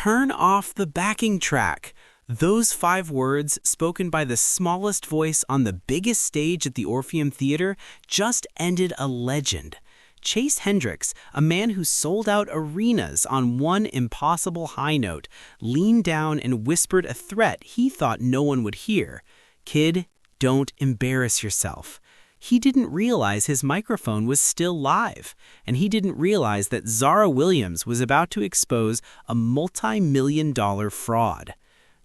Turn off the backing track. Those 5 words, spoken by the smallest voice on the biggest stage at the Orpheum Theatre, just ended a legend. Chase Hendricks, a man who sold out arenas on one impossible high note, leaned down and whispered a threat he thought no one would hear. "Kid, don't embarrass yourself." He didn't realize his microphone was still live, and he didn't realize that Zara Williams was about to expose a multi-million-dollar fraud.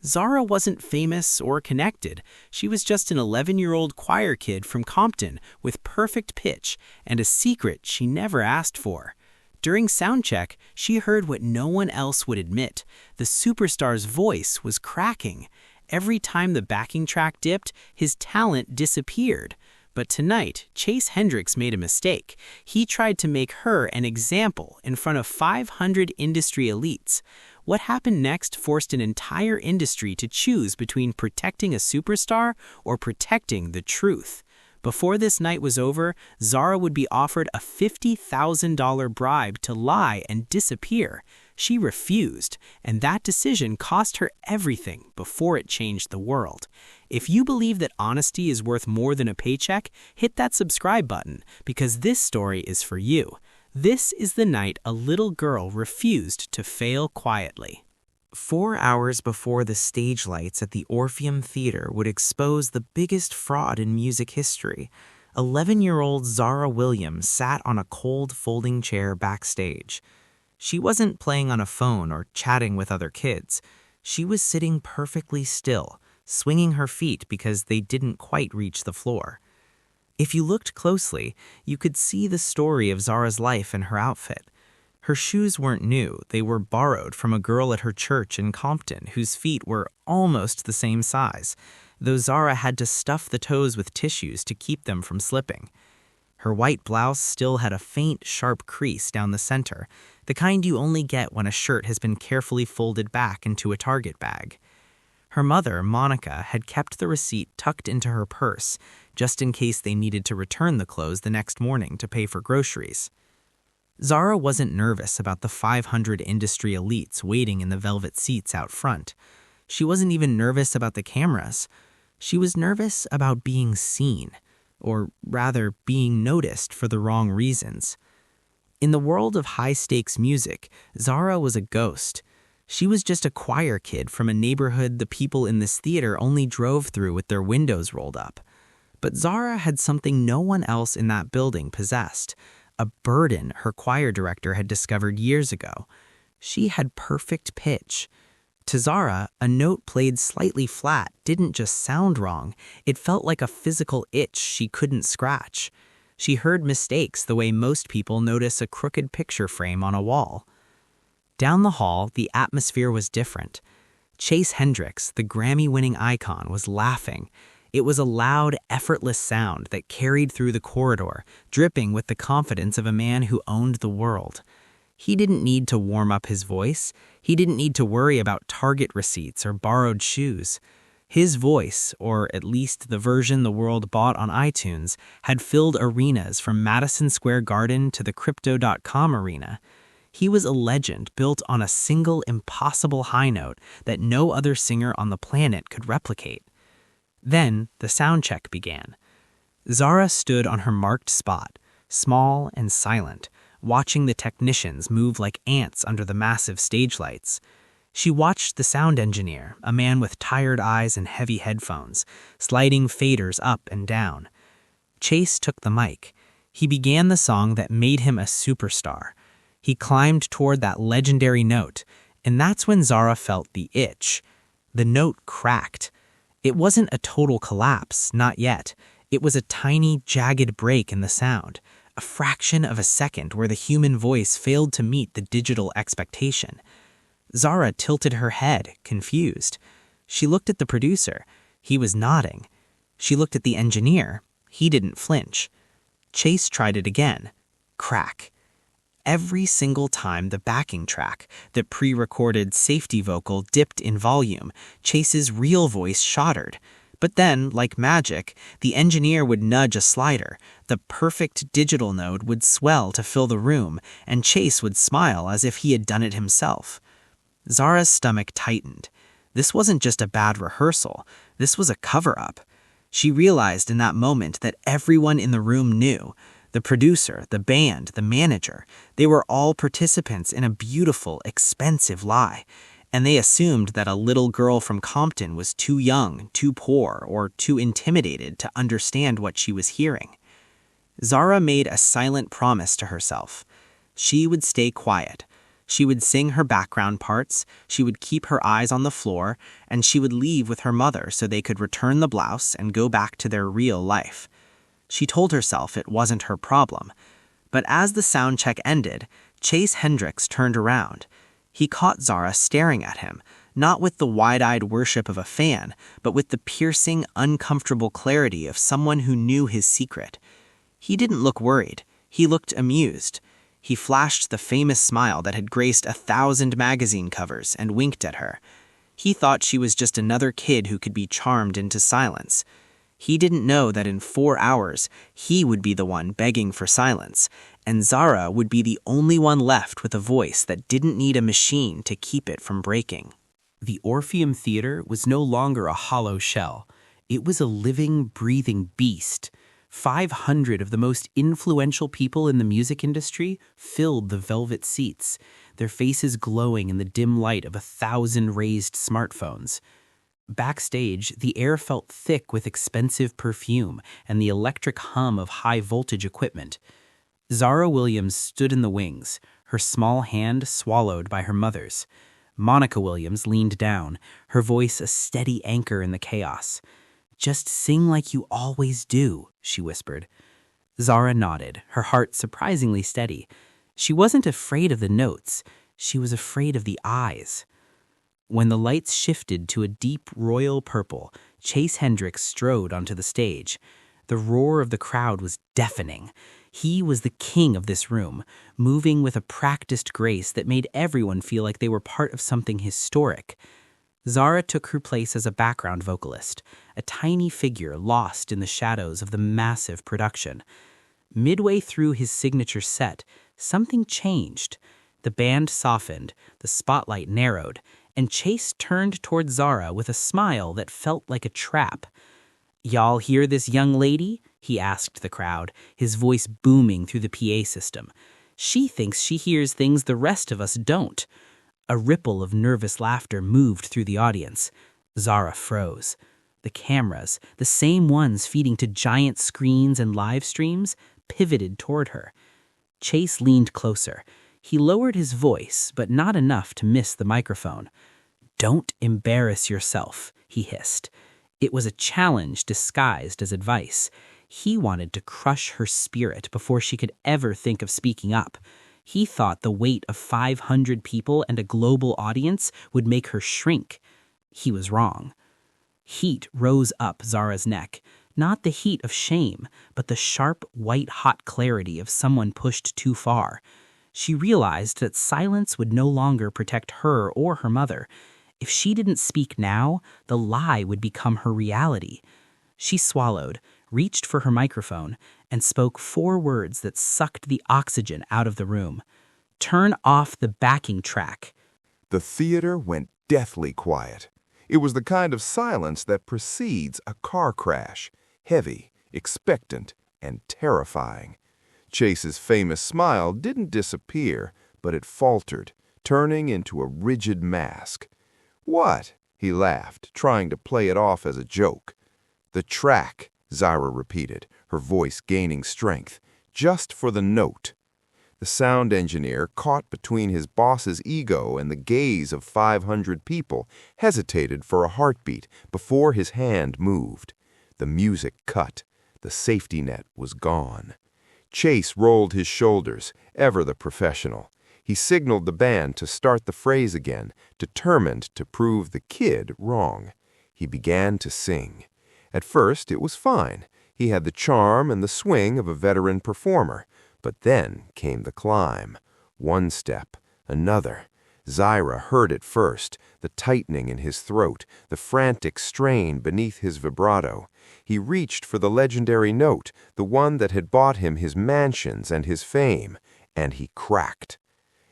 Zara wasn't famous or connected. She was just an 11-year-old choir kid from Compton with perfect pitch and a secret she never asked for. During soundcheck, she heard what no one else would admit. The superstar's voice was cracking. Every time the backing track dipped, his talent disappeared. But tonight, Chase Hendricks made a mistake. He tried to make her an example in front of 500 industry elites. What happened next forced an entire industry to choose between protecting a superstar or protecting the truth. Before this night was over, Zara would be offered a $50,000 bribe to lie and disappear. She refused, and that decision cost her everything before it changed the world. If you believe that honesty is worth more than a paycheck, hit that subscribe button, because this story is for you. This is the night a little girl refused to fail quietly. 4 hours before the stage lights at the Orpheum Theatre would expose the biggest fraud in music history, 11-year-old Zara Williams sat on a cold folding chair backstage. She wasn't playing on a phone or chatting with other kids. She was sitting perfectly still, swinging her feet because they didn't quite reach the floor. If you looked closely, you could see the story of Zara's life in her outfit. Her shoes weren't new, they were borrowed from a girl at her church in Compton whose feet were almost the same size, though Zara had to stuff the toes with tissues to keep them from slipping. Her white blouse still had a faint, sharp crease down the center, the kind you only get when a shirt has been carefully folded back into a Target bag. Her mother, Monica, had kept the receipt tucked into her purse, just in case they needed to return the clothes the next morning to pay for groceries. Zara wasn't nervous about the 500 industry elites waiting in the velvet seats out front. She wasn't even nervous about the cameras. She was nervous about being seen, or rather being noticed for the wrong reasons. In the world of high-stakes music, Zara was a ghost. She was just a choir kid from a neighborhood the people in this theater only drove through with their windows rolled up. But Zara had something no one else in that building possessed, a burden her choir director had discovered years ago. She had perfect pitch. To Zara, a note played slightly flat didn't just sound wrong, it felt like a physical itch she couldn't scratch. She heard mistakes the way most people notice a crooked picture frame on a wall. Down the hall, the atmosphere was different. Chase Hendricks, the Grammy-winning icon, was laughing. It was a loud, effortless sound that carried through the corridor, dripping with the confidence of a man who owned the world. He didn't need to warm up his voice. He didn't need to worry about Target receipts or borrowed shoes. His voice, or at least the version the world bought on iTunes, had filled arenas from Madison Square Garden to the Crypto.com arena. He was a legend built on a single impossible high note that no other singer on the planet could replicate. Then the sound check began. Zara stood on her marked spot, small and silent, watching the technicians move like ants under the massive stage lights. She watched the sound engineer, a man with tired eyes and heavy headphones, sliding faders up and down. Chase took the mic. He began the song that made him a superstar. He climbed toward that legendary note, and that's when Zara felt the itch. The note cracked. It wasn't a total collapse, not yet. It was a tiny, jagged break in the sound, a fraction of a second where the human voice failed to meet the digital expectation. Zara tilted her head, confused. She looked at the producer. He was nodding. She looked at the engineer. He didn't flinch. Chase tried it again. Crack. Every single time the backing track, the pre-recorded safety vocal, dipped in volume, Chase's real voice shuddered. But then, like magic, the engineer would nudge a slider, the perfect digital node would swell to fill the room, and Chase would smile as if he had done it himself. Zara's stomach tightened. This wasn't just a bad rehearsal, this was a cover-up. She realized in that moment that everyone in the room knew. The producer, the band, the manager, they were all participants in a beautiful, expensive lie. And they assumed that a little girl from Compton was too young, too poor, or too intimidated to understand what she was hearing. Zara made a silent promise to herself. She would stay quiet. She would sing her background parts, she would keep her eyes on the floor, and she would leave with her mother so they could return the blouse and go back to their real life. She told herself it wasn't her problem. But as the sound check ended, Chase Hendricks turned around. He caught Zara staring at him, not with the wide-eyed worship of a fan, but with the piercing, uncomfortable clarity of someone who knew his secret. He didn't look worried. He looked amused. He flashed the famous smile that had graced 1,000 magazine covers and winked at her. He thought she was just another kid who could be charmed into silence. He didn't know that in 4 hours, he would be the one begging for silence, and Zara would be the only one left with a voice that didn't need a machine to keep it from breaking. The Orpheum Theatre was no longer a hollow shell. It was a living, breathing beast. 500 of the most influential people in the music industry filled the velvet seats, their faces glowing in the dim light of 1,000 raised smartphones. Backstage, the air felt thick with expensive perfume and the electric hum of high-voltage equipment. Zara Williams stood in the wings, her small hand swallowed by her mother's. Monica Williams leaned down, her voice a steady anchor in the chaos. "Just sing like you always do," she whispered. Zara nodded, her heart surprisingly steady. She wasn't afraid of the notes. She was afraid of the eyes. When the lights shifted to a deep royal purple, Chase Hendricks strode onto the stage. The roar of the crowd was deafening. He was the king of this room, moving with a practiced grace that made everyone feel like they were part of something historic. Zara took her place as a background vocalist, a tiny figure lost in the shadows of the massive production. Midway through his signature set, something changed. The band softened, the spotlight narrowed, and Chase turned toward Zara with a smile that felt like a trap. "Y'all hear this young lady?" he asked the crowd, his voice booming through the PA system. "She thinks she hears things the rest of us don't." A ripple of nervous laughter moved through the audience. Zara froze. The cameras, the same ones feeding to giant screens and live streams, pivoted toward her. Chase leaned closer. He lowered his voice, but not enough to miss the microphone. "Don't embarrass yourself," he hissed. It was a challenge disguised as advice. He wanted to crush her spirit before she could ever think of speaking up. He thought the weight of 500 people and a global audience would make her shrink. He was wrong. Heat rose up Zara's neck, not the heat of shame, but the sharp, white-hot clarity of someone pushed too far. She realized that silence would no longer protect her or her mother. If she didn't speak now, the lie would become her reality. She swallowed, reached for her microphone, and spoke 4 words that sucked the oxygen out of the room. "Turn off the backing track." The theater went deathly quiet. It was the kind of silence that precedes a car crash, heavy, expectant, and terrifying. Chase's famous smile didn't disappear, but it faltered, turning into a rigid mask. "What?" he laughed, trying to play it off as a joke. "The track," Zara repeated, her voice gaining strength, "just for the note." The sound engineer, caught between his boss's ego and the gaze of 500 people, hesitated for a heartbeat before his hand moved. The music cut. The safety net was gone. Chase rolled his shoulders, ever the professional. He signaled the band to start the phrase again, determined to prove the kid wrong. He began to sing. At first, it was fine. He had the charm and the swing of a veteran performer. But then came the climb. One step, another. Zara heard it first, the tightening in his throat, the frantic strain beneath his vibrato. He reached for the legendary note, the one that had bought him his mansions and his fame, and he cracked.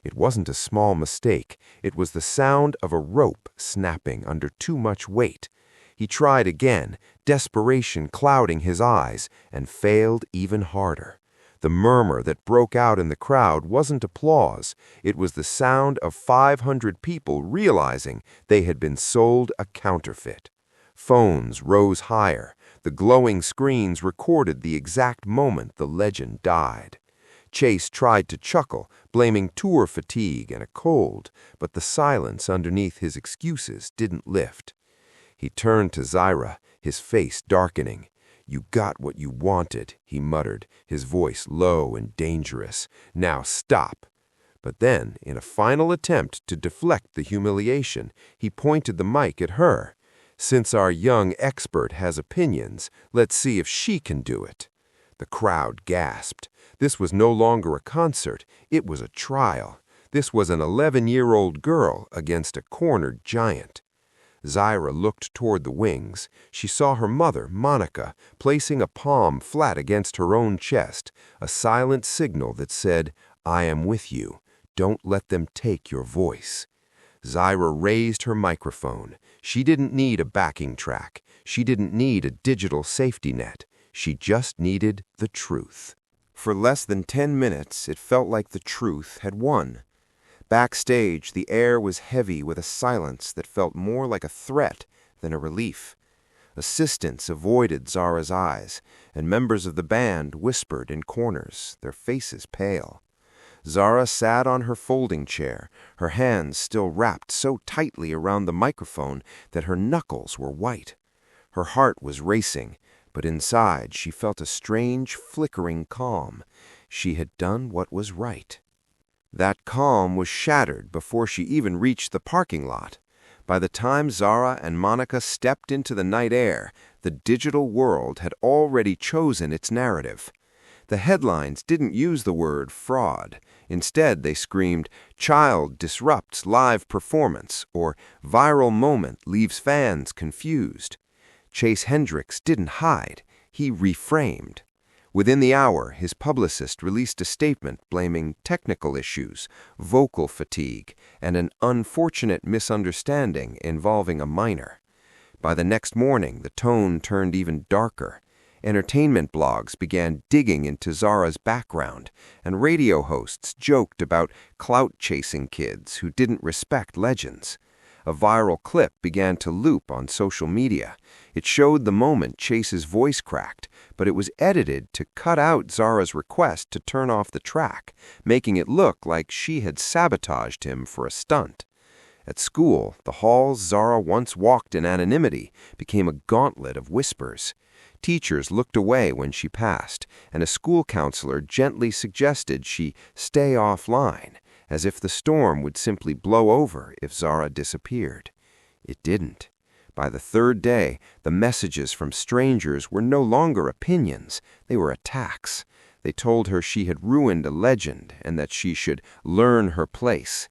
It wasn't a small mistake. It was the sound of a rope snapping under too much weight. He tried again, desperation clouding his eyes, and failed even harder. The murmur that broke out in the crowd wasn't applause. It was the sound of 500 people realizing they had been sold a counterfeit. Phones rose higher. The glowing screens recorded the exact moment the legend died. Chase tried to chuckle, blaming tour fatigue and a cold, but the silence underneath his excuses didn't lift. He turned to Zara, his face darkening. "You got what you wanted," he muttered, his voice low and dangerous. "Now stop." But then, in a final attempt to deflect the humiliation, he pointed the mic at her. "Since our young expert has opinions, let's see if she can do it." The crowd gasped. This was no longer a concert, it was a trial. This was an 11-year-old girl against a cornered giant. Zara looked toward the wings. She saw her mother, Monica, placing a palm flat against her own chest, a silent signal that said, "I am with you. Don't let them take your voice." Zara raised her microphone. She didn't need a backing track. She didn't need a digital safety net. She just needed the truth. For less than 10 minutes, it felt like the truth had won. Backstage, the air was heavy with a silence that felt more like a threat than a relief. Assistants avoided Zara's eyes, and members of the band whispered in corners, their faces pale. Zara sat on her folding chair, her hands still wrapped so tightly around the microphone that her knuckles were white. Her heart was racing, but inside she felt a strange, flickering calm. She had done what was right. That calm was shattered before she even reached the parking lot. By the time Zara and Monica stepped into the night air, the digital world had already chosen its narrative. The headlines didn't use the word fraud. Instead, they screamed, "Child disrupts live performance," or "Viral moment leaves fans confused." Chase Hendricks didn't hide. He reframed. Within the hour, his publicist released a statement blaming technical issues, vocal fatigue, and an unfortunate misunderstanding involving a minor. By the next morning, the tone turned even darker. Entertainment blogs began digging into Zara's background, and radio hosts joked about clout-chasing kids who didn't respect legends. A viral clip began to loop on social media. It showed the moment Chase's voice cracked, but it was edited to cut out Zara's request to turn off the track, making it look like she had sabotaged him for a stunt. At school, the halls Zara once walked in anonymity became a gauntlet of whispers. Teachers looked away when she passed, and a school counselor gently suggested she stay offline, as if the storm would simply blow over if Zara disappeared. It didn't. By the third day, the messages from strangers were no longer opinions, they were attacks. They told her she had ruined a legend and that she should learn her place.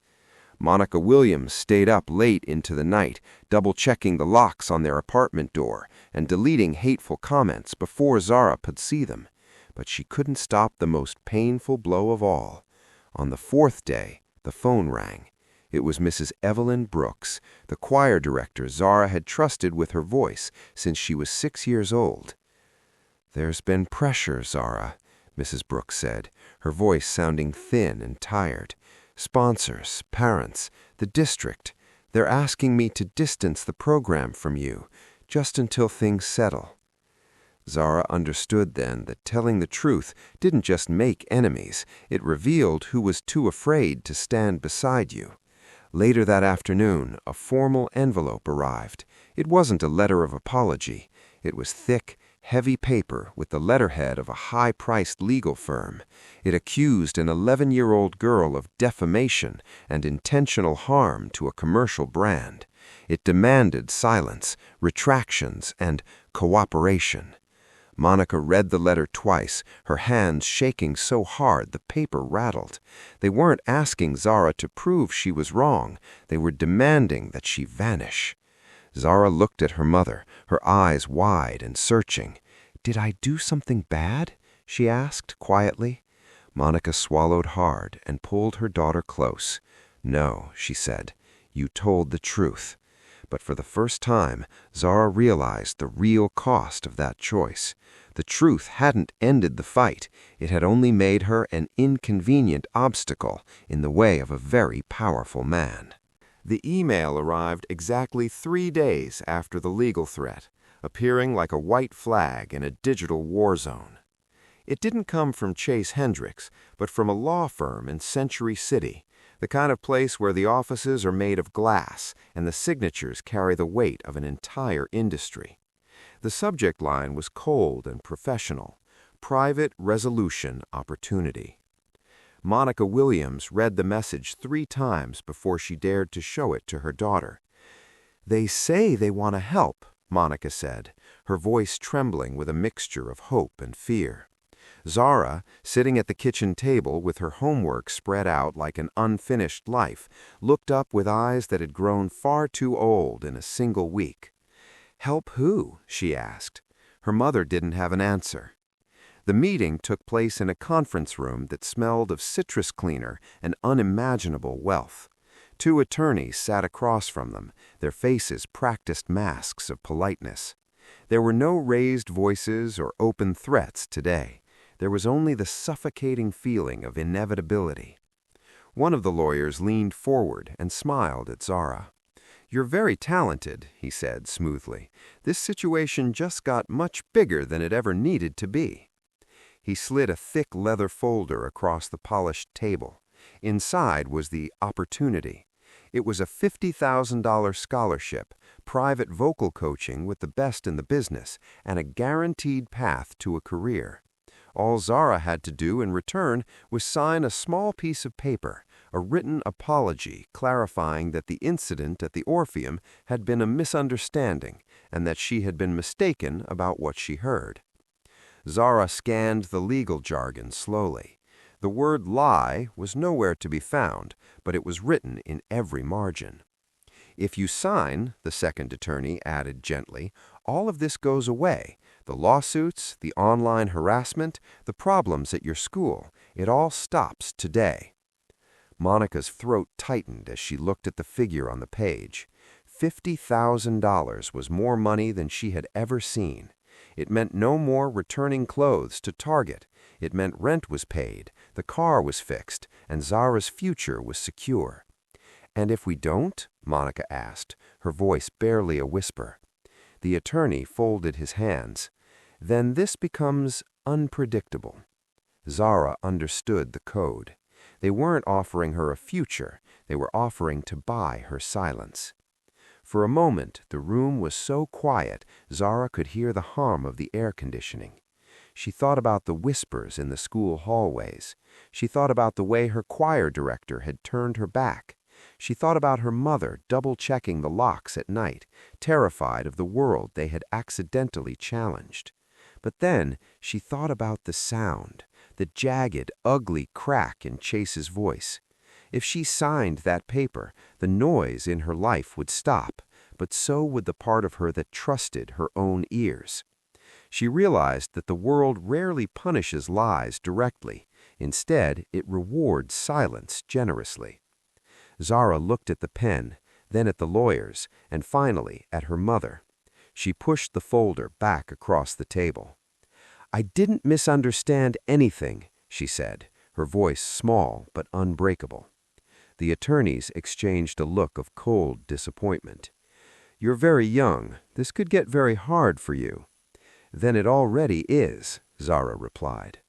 Monica Williams stayed up late into the night, double-checking the locks on their apartment door and deleting hateful comments before Zara could see them. But she couldn't stop the most painful blow of all. On the fourth day, the phone rang. It was Mrs. Evelyn Brooks, the choir director Zara had trusted with her voice since she was 6 years old. "There's been pressure, Zara," Mrs. Brooks said, her voice sounding thin and tired. "Sponsors, parents, the district, they're asking me to distance the program from you, just until things settle." Zara understood then that telling the truth didn't just make enemies, it revealed who was too afraid to stand beside you. Later that afternoon, a formal envelope arrived. It wasn't a letter of apology. It was thick, heavy paper with the letterhead of a high-priced legal firm. It accused an 11-year-old girl of defamation and intentional harm to a commercial brand. It demanded silence, retractions, and cooperation. Monica read the letter twice, her hands shaking so hard the paper rattled. They weren't asking Zara to prove she was wrong. They were demanding that she vanish. Zara looked at her mother, her eyes wide and searching. "Did I do something bad?" she asked quietly. Monica swallowed hard and pulled her daughter close. "No," she said, "you told the truth." But for the first time, Zara realized the real cost of that choice. The truth hadn't ended the fight. It had only made her an inconvenient obstacle in the way of a very powerful man. The email arrived exactly 3 days after the legal threat, appearing like a white flag in a digital war zone. It didn't come from Chase Hendricks, but from a law firm in Century City, the kind of place where the offices are made of glass and the signatures carry the weight of an entire industry. The subject line was cold and professional: Private Resolution Opportunity. Monica Williams read the message 3 times before she dared to show it to her daughter. "They say they want to help," Monica said, her voice trembling with a mixture of hope and fear. Zara, sitting at the kitchen table with her homework spread out like an unfinished life, looked up with eyes that had grown far too old in a single week. "Help who?" she asked. Her mother didn't have an answer. The meeting took place in a conference room that smelled of citrus cleaner and unimaginable wealth. 2 attorneys sat across from them, their faces practiced masks of politeness. There were no raised voices or open threats today. There was only the suffocating feeling of inevitability. One of the lawyers leaned forward and smiled at Zara. "You're very talented," he said smoothly. "This situation just got much bigger than it ever needed to be." He slid a thick leather folder across the polished table. Inside was the opportunity. It was a $50,000 scholarship, private vocal coaching with the best in the business, and a guaranteed path to a career. All Zara had to do in return was sign a small piece of paper, a written apology clarifying that the incident at the Orpheum had been a misunderstanding and that she had been mistaken about what she heard. Zara scanned the legal jargon slowly. The word lie was nowhere to be found, but it was written in every margin. "If you sign," the second attorney added gently, "all of this goes away. The lawsuits, the online harassment, the problems at your school, it all stops today." Monica's throat tightened as she looked at the figure on the page. $50,000 was more money than she had ever seen. It meant no more returning clothes to Target. It meant rent was paid, the car was fixed, and Zara's future was secure. "And if we don't?" Monica asked, her voice barely a whisper. The attorney folded his hands. "Then this becomes unpredictable." Zara understood the code. They weren't offering her a future. They were offering to buy her silence. For a moment, the room was so quiet, Zara could hear the hum of the air conditioning. She thought about the whispers in the school hallways. She thought about the way her choir director had turned her back. She thought about her mother double-checking the locks at night, terrified of the world they had accidentally challenged. But then she thought about the sound, the jagged, ugly crack in Chase's voice. If she signed that paper, the noise in her life would stop, but so would the part of her that trusted her own ears. She realized that the world rarely punishes lies directly. Instead, it rewards silence generously. Zara looked at the pen, then at the lawyers, and finally at her mother. She pushed the folder back across the table. "I didn't misunderstand anything," she said, her voice small but unbreakable. The attorneys exchanged a look of cold disappointment. "You're very young. This could get very hard for you." "Then it already is," Zara replied.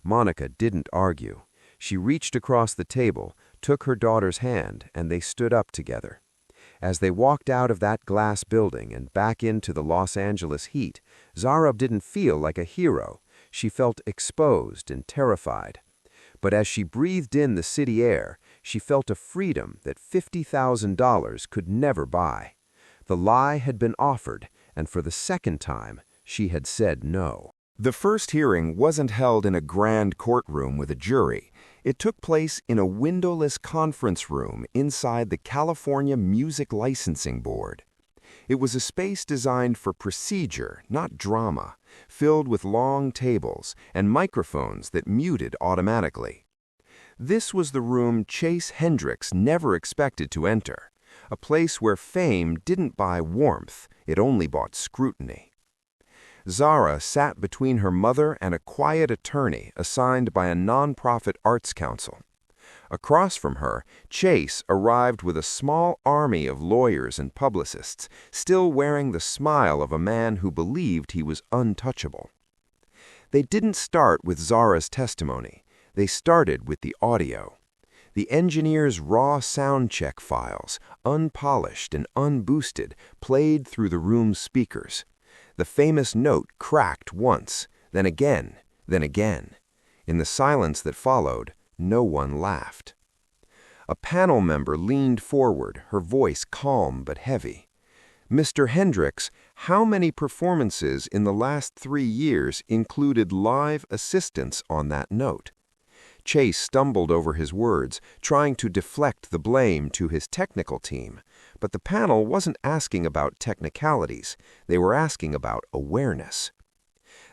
Monica didn't argue. She reached across the table, took her daughter's hand, and they stood up together. As they walked out of that glass building and back into the Los Angeles heat, Zara didn't feel like a hero. She felt exposed and terrified. But as she breathed in the city air, she felt a freedom that $50,000 could never buy. The lie had been offered, and for the second time, she had said no. The first hearing wasn't held in a grand courtroom with a jury. It took place in a windowless conference room inside the California Music Licensing Board. It was a space designed for procedure, not drama, filled with long tables and microphones that muted automatically. This was the room Chase Hendricks never expected to enter, a place where fame didn't buy warmth, it only bought scrutiny. Zara sat between her mother and a quiet attorney assigned by a nonprofit arts council. Across from her, Chase arrived with a small army of lawyers and publicists, still wearing the smile of a man who believed he was untouchable. They didn't start with Zara's testimony. They started with the audio. The engineer's raw sound check files, unpolished and unboosted, played through the room's speakers. The famous note cracked once, then again, then again. In the silence that followed, no one laughed. A panel member leaned forward, her voice calm but heavy. "Mr. Hendricks, how many performances in the last 3 years included live assistance on that note?" Chase stumbled over his words, trying to deflect the blame to his technical team. But the panel wasn't asking about technicalities. They were asking about awareness.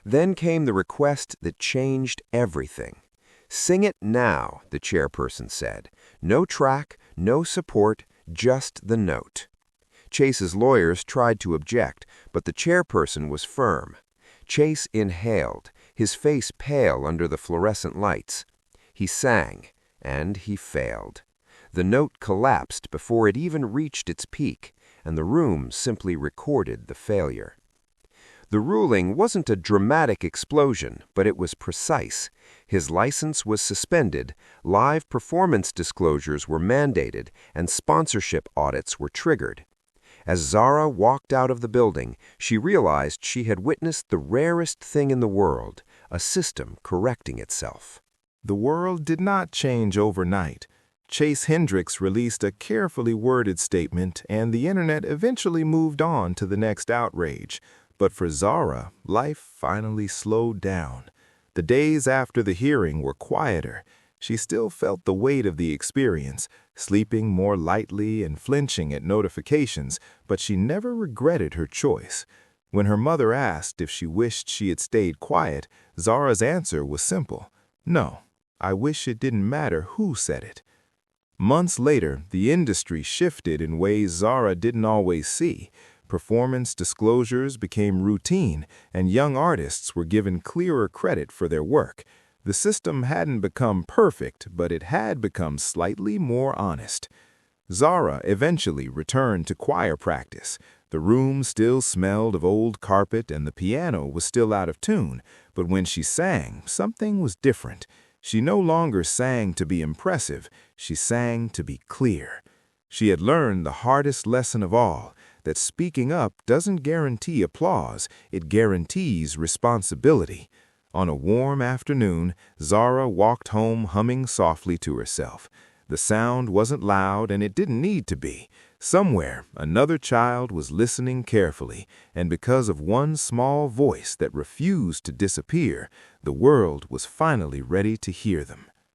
Then came the request that changed everything. "Sing it now," the chairperson said. "No track, no support, just the note." Chase's lawyers tried to object, but the chairperson was firm. Chase inhaled, his face pale under the fluorescent lights. He sang, and he failed. The note collapsed before it even reached its peak, and the room simply recorded the failure. The ruling wasn't a dramatic explosion, but it was precise. His license was suspended, live performance disclosures were mandated, and sponsorship audits were triggered. As Zara walked out of the building, she realized she had witnessed the rarest thing in the world, a system correcting itself. The world did not change overnight. Chase Hendricks released a carefully worded statement, and the internet eventually moved on to the next outrage. But for Zara, life finally slowed down. The days after the hearing were quieter. She still felt the weight of the experience, sleeping more lightly and flinching at notifications, but she never regretted her choice. When her mother asked if she wished she had stayed quiet, Zara's answer was simple: "No, I wish it didn't matter who said it." Months later, the industry shifted in ways Zara didn't always see. Performance disclosures became routine, and young artists were given clearer credit for their work. The system hadn't become perfect, but it had become slightly more honest. Zara eventually returned to choir practice. The room still smelled of old carpet and the piano was still out of tune, but when she sang, something was different. She no longer sang to be impressive, she sang to be clear. She had learned the hardest lesson of all, that speaking up doesn't guarantee applause, it guarantees responsibility. On a warm afternoon, Zara walked home humming softly to herself. The sound wasn't loud, and it didn't need to be. Somewhere, another child was listening carefully, and because of one small voice that refused to disappear, the world was finally ready to hear them.